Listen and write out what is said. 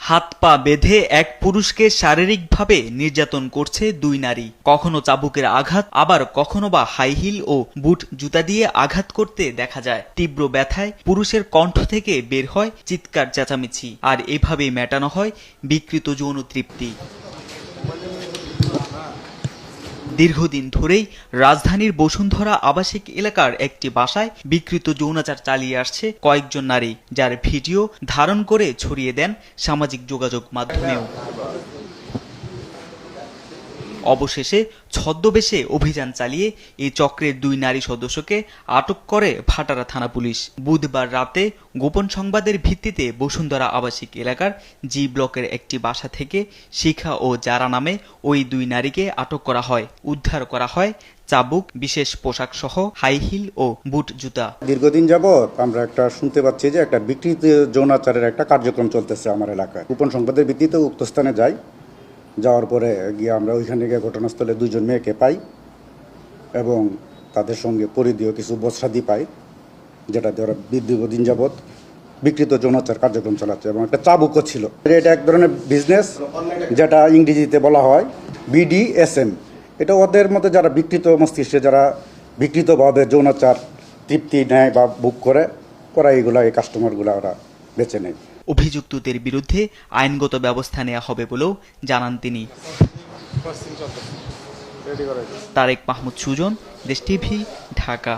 হাত পা বেঁধে এক পুরুষকে শারীরিকভাবে নির্যাতন করছে দুই নারী। কখনো চাবুকের আঘাত, আবার কখনো বা হাই হিল ও বুট জুতা দিয়ে আঘাত করতে দেখা যায়। তীব্র ব্যথায় পুরুষের কণ্ঠ থেকে বের হয় চিৎকার চেঁচামেচি, আর এভাবেই মেটানো হয় বিকৃত যৌন তৃপ্তি। দীর্ঘদিন ধরেই রাজধানীর বসুন্ধরা আবাসিক এলাকার একটি বাসায় বিকৃত যৌনাচার চালিয়ে আসছে কয়েকজন নারী, যার ভিডিও ধারণ করে ছড়িয়ে দেন সামাজিক যোগাযোগ মাধ্যমেও। অবশেষে ছদ্মবেশে অভিযান চালিয়ে এই চক্রের দুই নারী সদস্যকে আটক করে ভাটারা থানা পুলিশ। বুধবার রাতে গোপন সংবাদের ভিত্তিতে বসুন্ধরা আবাসিক এলাকার জি ব্লকের একটি বাসা থেকে শিখা ও জারা নামে ওই দুই নারীকে আটক করা হয়। উদ্ধার করা হয় চাবুক, বিশেষ পোশাক সহ হাই হিল ও বুট জুতা। দীর্ঘদিন যাবৎ আমরা একটা শুনতে পাচ্ছি যে একটা বিকৃত যৌনাচারের একটা কার্যক্রম চলতেছে আমার এলাকায়। গোপন সংবাদের ভিত্তিতে উক্ত স্থানে যাই, যাওয়ার পরে গিয়ে আমরা ওইখানে গিয়ে ঘটনাস্থলে দুইজন মেয়েকে পাই এবং তাদের সঙ্গে পরিধীয় কিছু বস্ত্রাদি পাই, যেটা দ্বারা দীর্ঘদিন যাবৎ বিকৃত যৌনাচার কার্যক্রম চালাচ্ছে এবং একটা চাবুকও ছিল। এটা এক ধরনের বিজনেস, যেটা ইংরেজিতে বলা হয় BDSM। এটা ওদের মধ্যে যারা বিকৃত মস্তিষ্কে, যারা বিকৃতভাবে যৌনাচার তৃপ্তি নেয় বা বুক করে এইগুলা, এই কাস্টমারগুলো ওরা বেছে নেয়। অভিযুক্তদের বিরুদ্ধে আইনগত ব্যবস্থা নেওয়া হবে বলেও জানান তিনি। তারেক মাহমুদ সুজন, দেশ টিভি, ঢাকা।